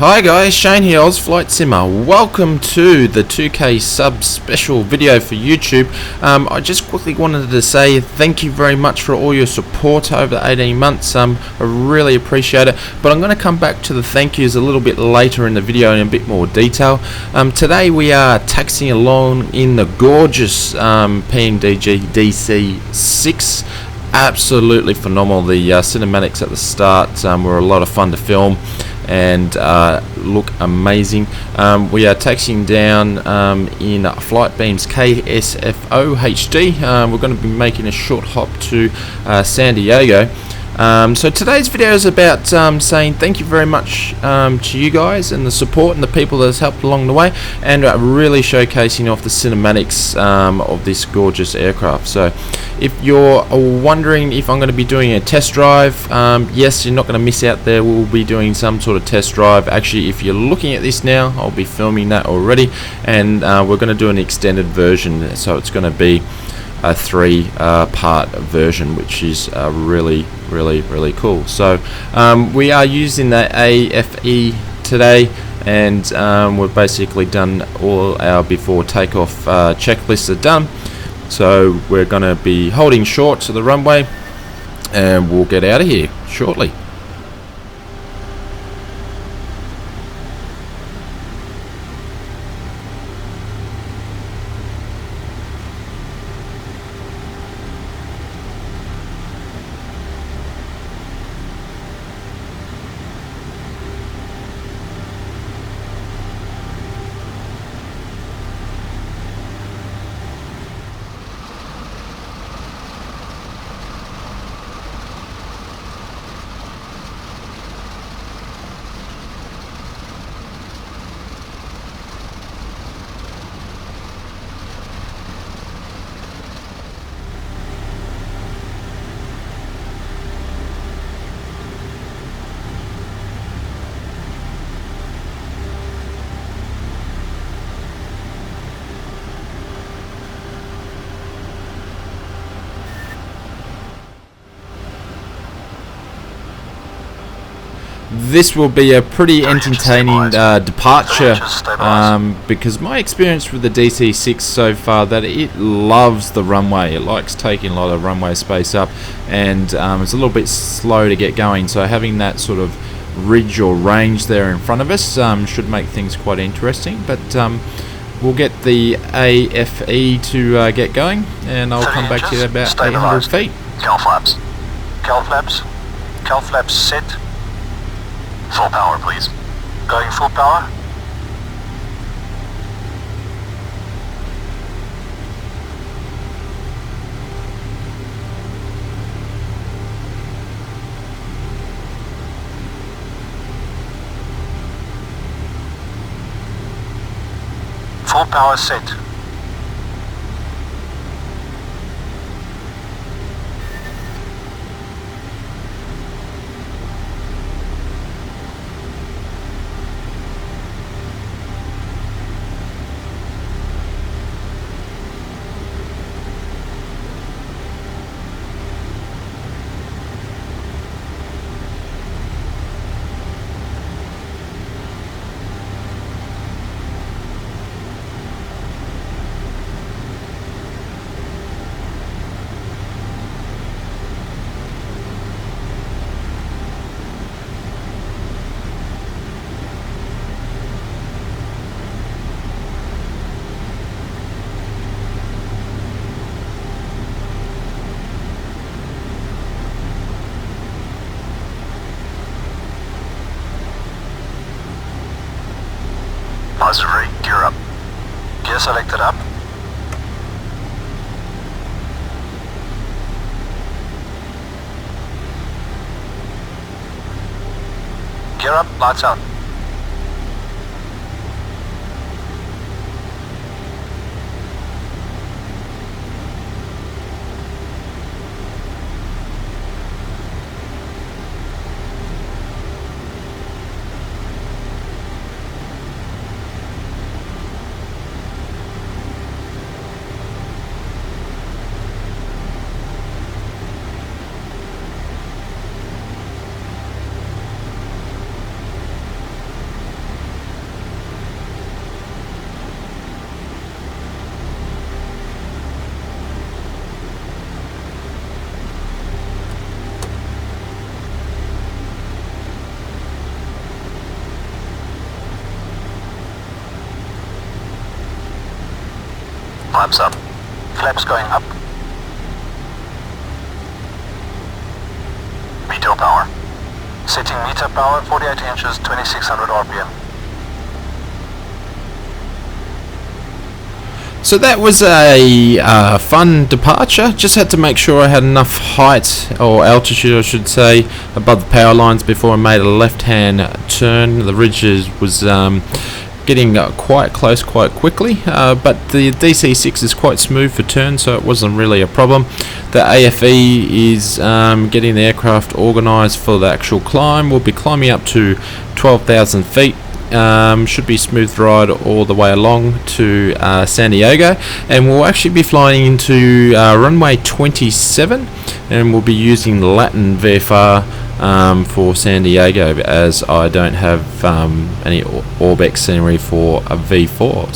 Hi guys, Shane here, Flight Simmer. Welcome to the 2K sub special video for YouTube. I just quickly wanted to say thank you very much for all your support over the 18 months. I really appreciate it, but I'm going to come back to the thank yous a little bit later in the video in a bit more detail. Today we are taxiing along in the gorgeous PMDG DC-6. Absolutely phenomenal. The cinematics at the start were a lot of fun to film and look amazing. We are taxiing down in Flightbeam's KSFO HD. We're going to be making a short hop to San Diego. So today's video is about saying thank you very much to you guys and the support and the people that has helped along the way, and really showcasing off the cinematics of this gorgeous aircraft. So if you're wondering if I'm going to be doing a test drive, yes, you're not going to miss out there. We'll be doing some sort of test drive. Actually, if you're looking at this now, I'll be filming that already, and we're going to do an extended version, so it's going to be a 3-part version, which is really cool. So we are using the AFE today, and we've basically done all our before takeoff checklists are done. So we're going to be holding short to the runway, and we'll get out of here shortly. This will be a pretty entertaining departure because my experience with the DC-6 so far, that it loves the runway. It likes taking a lot of runway space up, and it's a little bit slow to get going, so having that sort of ridge or range there in front of us should make things quite interesting. But we'll get the AFE to get going, and I'll come back to you about 800 feet. Cal flaps. Cal flaps. Cal flaps set. Full power, please. Going full power. Full power set. Auxiliary, gear up. Gear selected up. Gear up, lights out. Pipes up. Flaps going up. Meter power. Setting meter power 48 inches, 2600 RPM. So that was a fun departure. Just had to make sure I had enough height, or altitude I should say, above the power lines before I made a left-hand turn. The ridge was getting quite close quite quickly, but the DC-6 is quite smooth for turns, so it wasn't really a problem. The AFE is getting the aircraft organised for the actual climb. We'll be climbing up to 12,000 feet. Should be smooth ride all the way along to San Diego, and we'll actually be flying into runway 27, and we'll be using LatinVFR for San Diego, as I don't have any Orbex scenery for a V4.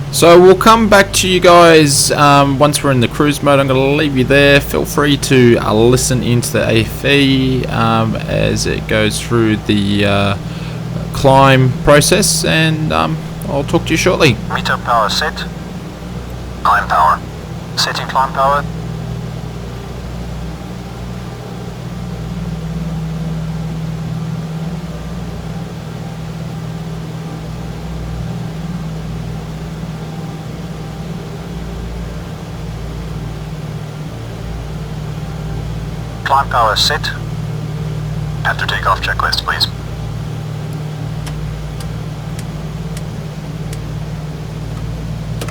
So we'll come back to you guys once we're in the cruise mode. I'm going to leave you there. Feel free to listen into the AFE as it goes through the climb process, and I'll talk to you shortly. Meter power set. Climb power. Setting climb power. Climb power set. After takeoff checklist, please.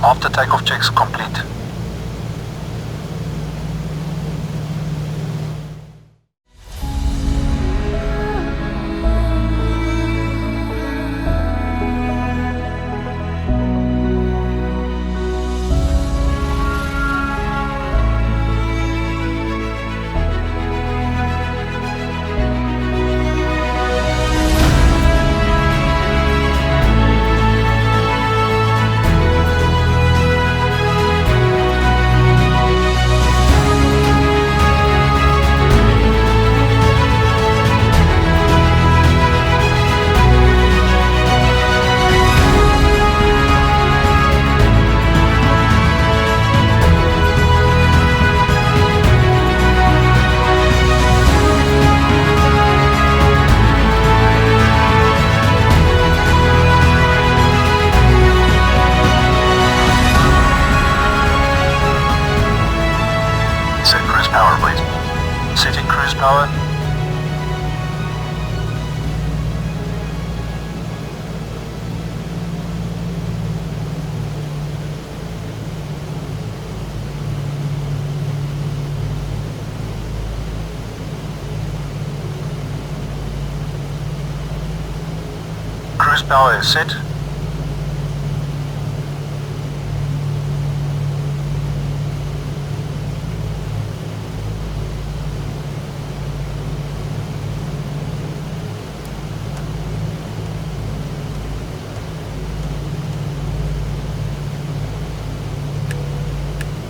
After takeoff checks complete. Set cruise power, please. Setting cruise power. Cruise power is set.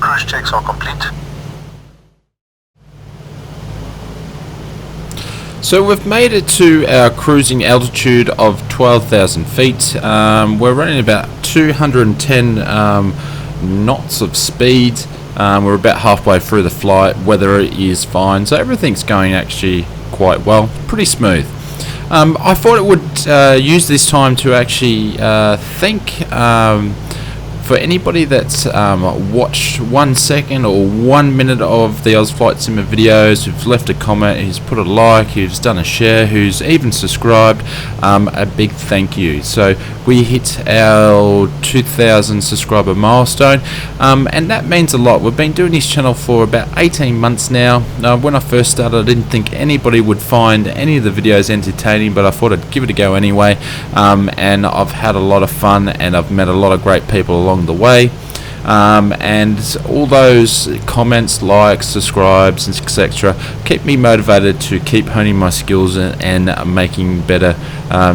Cruise checks are complete. So we've made it to our cruising altitude of 12,000 feet. We're running about 210 knots of speed. We're about halfway through the flight. Weather is fine, so everything's going actually quite well. Pretty smooth. I thought it would use this time to actually thank for anybody that's watched 1 second or 1 minute of the Oz Flight Simmer videos, who's left a comment, who's put a like, who's done a share, who's even subscribed, a big thank you. So we hit our 2,000 subscriber milestone, and that means a lot. We've been doing this channel for about 18 months now. When I first started, I didn't think anybody would find any of the videos entertaining, but I thought I'd give it a go anyway, and I've had a lot of fun, and I've met a lot of great people along the way, and all those comments, likes, subscribes, etc. keep me motivated to keep honing my skills and making better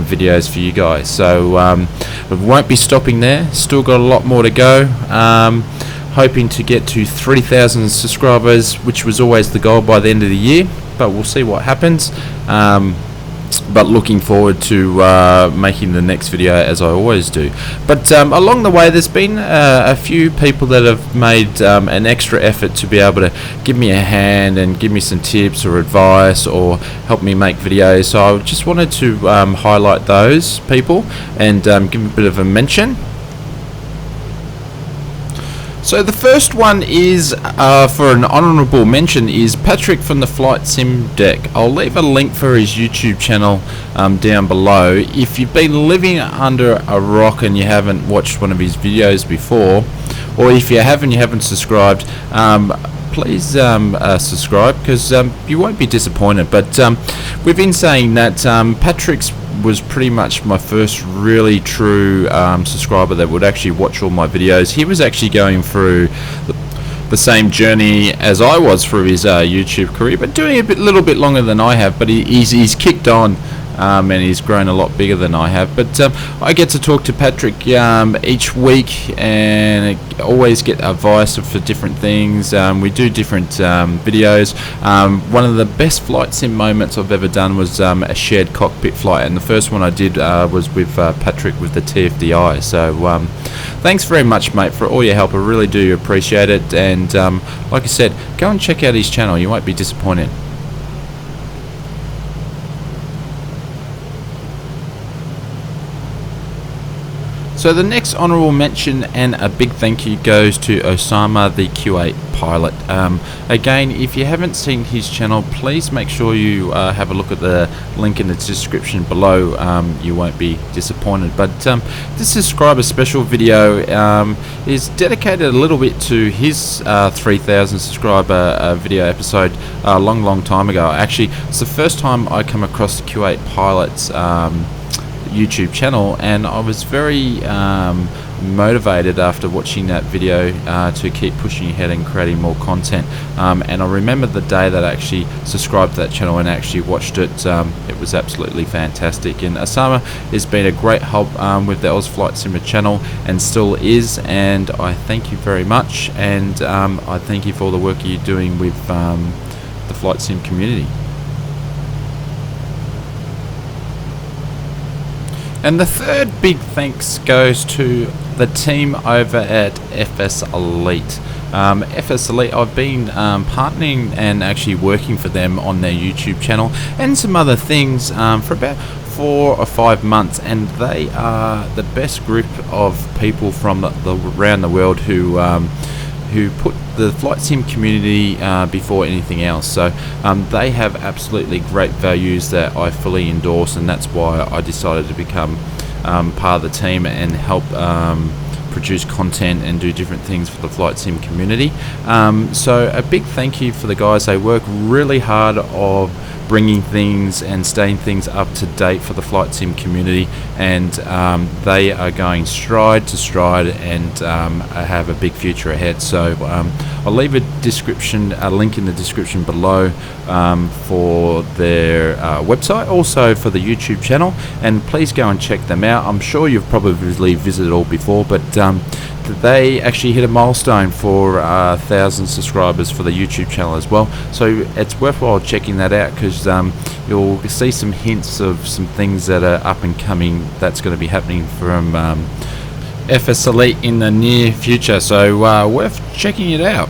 videos for you guys. So we won't be stopping there. Still got a lot more to go. Hoping to get to 3,000 subscribers, which was always the goal by the end of the year, but we'll see what happens. but looking forward to making the next video as I always do. But along the way there's been a few people that have made an extra effort to be able to give me a hand and give me some tips or advice or help me make videos. So I just wanted to highlight those people and give a bit of a mention. So the first one is for an honourable mention is Patrick from the Flight Sim Deck. I'll leave a link for his YouTube channel down below. If you've been living under a rock and you haven't watched one of his videos before, or if you haven't subscribed, please subscribe, because you won't be disappointed. But we've been saying that Patrick's was pretty much my first really true subscriber that would actually watch all my videos. He was actually going through the same journey as I was through his YouTube career, but doing a little bit longer than I have. But he's kicked on. And he's grown a lot bigger than I have. But I get to talk to Patrick each week and always get advice for different things. We do different videos. One of the best flight sim moments I've ever done was a shared cockpit flight, and the first one I did was with Patrick with the TFDI. So thanks very much, mate, for all your help. I really do appreciate it. And like I said, go and check out his channel. You won't be disappointed. So the next honourable mention and a big thank you goes to Osama, the Q8 pilot. Again, if you haven't seen his channel, please make sure you have a look at the link in the description below. You won't be disappointed. But this subscriber special video is dedicated a little bit to his 3,000 subscriber video episode a long time ago. Actually, it's the first time I come across the Q8 pilot's YouTube channel, and I was very motivated after watching that video to keep pushing ahead and creating more content. And I remember the day that I actually subscribed to that channel and actually watched it. It was absolutely fantastic. And Osama has been a great help with the Oz Flight Simmer channel and still is, and I thank you very much. And I thank you for all the work you're doing with the flight sim community. And the third big thanks goes to the team over at FSElite. FSElite, I've been partnering and actually working for them on their YouTube channel and some other things for about 4 or 5 months, and they are the best group of people from around the world who put the flight sim community before anything else. So they have absolutely great values that I fully endorse, and that's why I decided to become part of the team and help produce content and do different things for the flight sim community. So a big thank you for the guys. They work really hard of bringing things and staying things up to date for the flight sim community, and they are going stride to stride and have a big future ahead. So I'll leave a link in the description below for their website, also for the YouTube channel, and please go and check them out. I'm sure you've probably visited all before, but they actually hit a milestone for 1,000 subscribers for the YouTube channel as well. So it's worthwhile checking that out, because you'll see some hints of some things that are up and coming that's going to be happening from FSElite in the near future. So worth checking it out.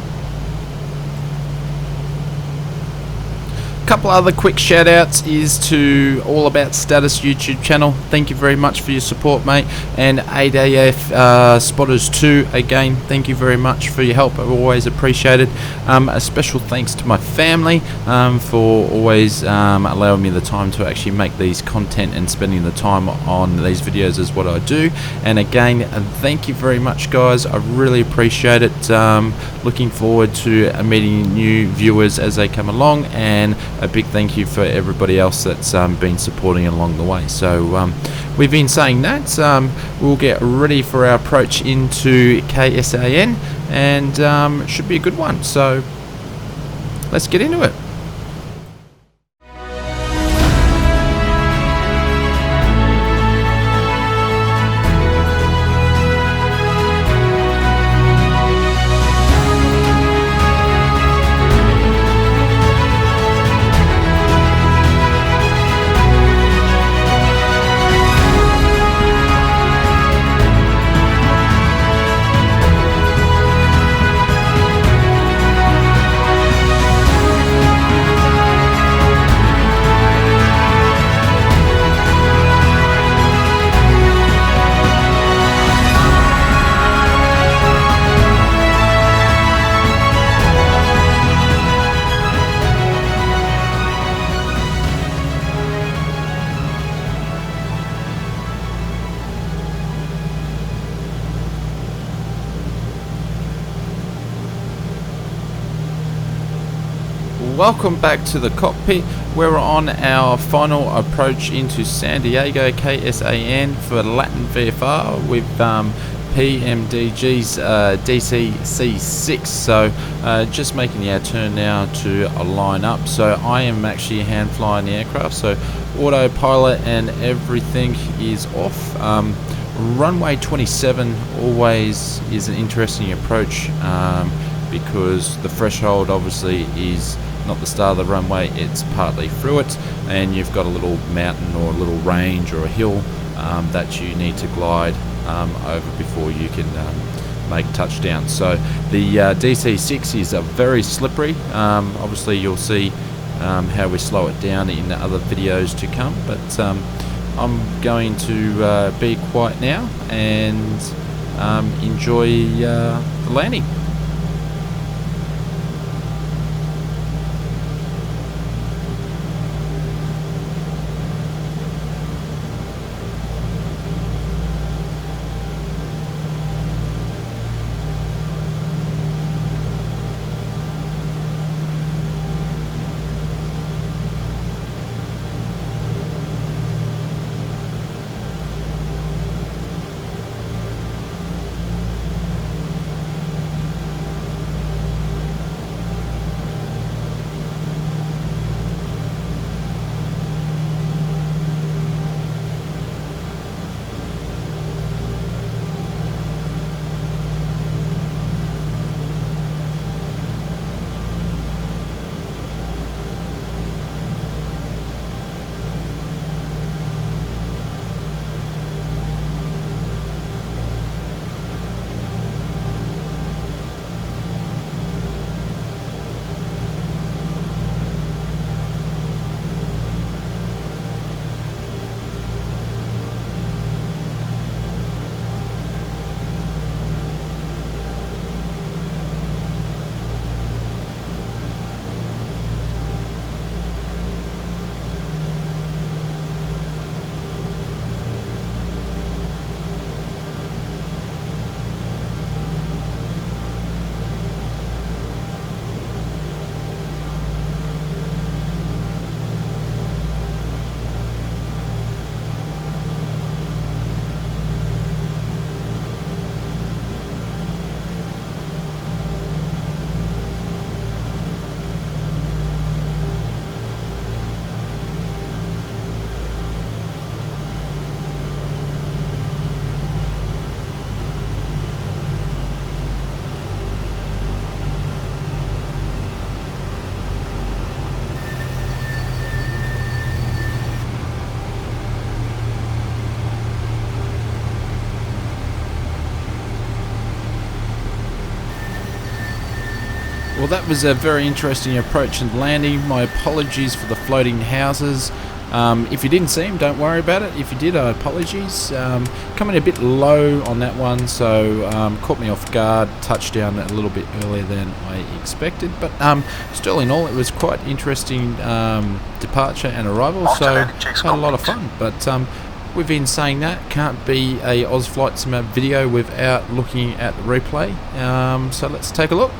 Couple other quick shout outs is to All About Status YouTube channel. Thank you very much for your support, mate. And ADF Spotters 2, again, thank you very much for your help. I always appreciate it. A special thanks to my family for always allowing me the time to actually make these content, and spending the time on these videos is what I do. And again, thank you very much, guys. I really appreciate it. Looking forward to meeting new viewers as they come along, and a big thank you for everybody else that's been supporting along the way. So we've been saying that we'll get ready for our approach into KSAN, and it should be a good one. So let's get into it. welcome back to the cockpit. We're on our final approach into San Diego KSAN for LatinVFR with PMDG's DC-6. So just making our turn now to line up. So I am actually hand flying the aircraft, so autopilot and everything is off. Runway 27 always is an interesting approach because the threshold obviously is not the start of the runway, it's partly through it, and you've got a little mountain or a little range or a hill that you need to glide over before you can make touchdown. So the DC-6 is very slippery. Obviously you'll see how we slow it down in the other videos to come, but I'm going to be quiet now and enjoy the landing. Well, that was a very interesting approach and landing. My apologies for the floating houses. If you didn't see them, don't worry about it. If you did, apologies. Coming a bit low on that one, so caught me off guard. Touchdown a little bit earlier than I expected, but still in all, it was quite interesting departure and arrival, so had a lot of fun. But we've been saying that can't be a Oz Flight Sim video without looking at the replay. So let's take a look.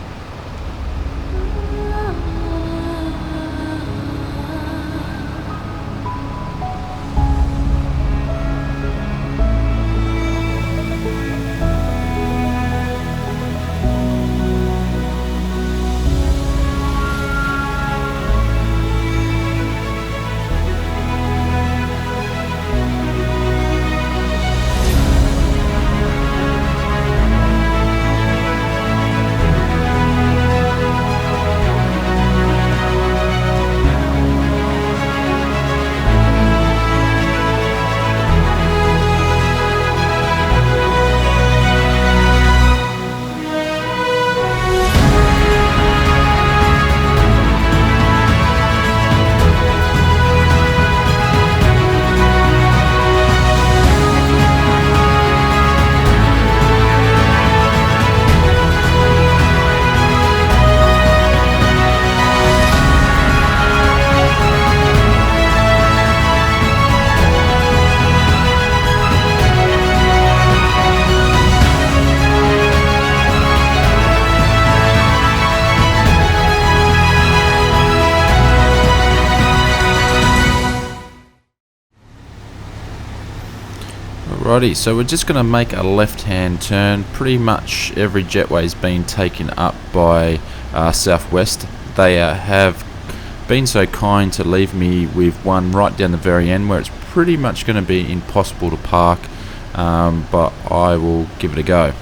Righty, so we're just going to make a left-hand turn. Pretty much every jetway's been taken up by Southwest. They have been so kind to leave me with one right down the very end where it's pretty much going to be impossible to park, but I will give it a go.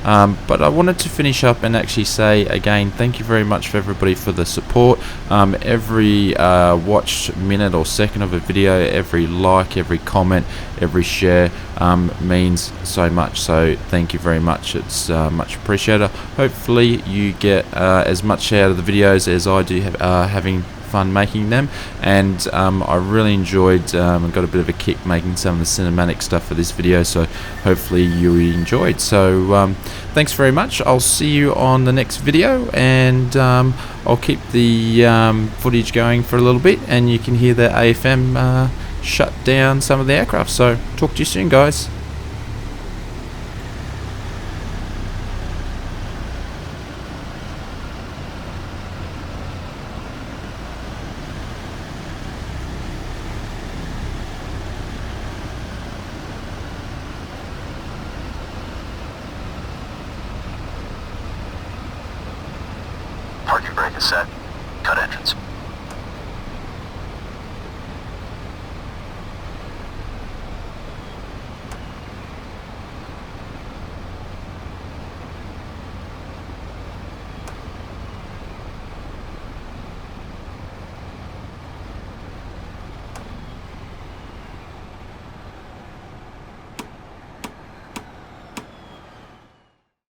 But I wanted to finish up and actually say again, thank you very much for everybody for the support. Every watched minute or second of a video, every like, every comment, every share means so much. So thank you very much. It's much appreciated. Hopefully you get as much out of the videos as I do having fun making them, and I really enjoyed and got a bit of a kick making some of the cinematic stuff for this video, so hopefully you enjoyed. So thanks very much. I'll see you on the next video, and I'll keep the footage going for a little bit, and you can hear the AFM shut down some of the aircraft. So talk to you soon, guys. Parking brake is set. Cut entrance.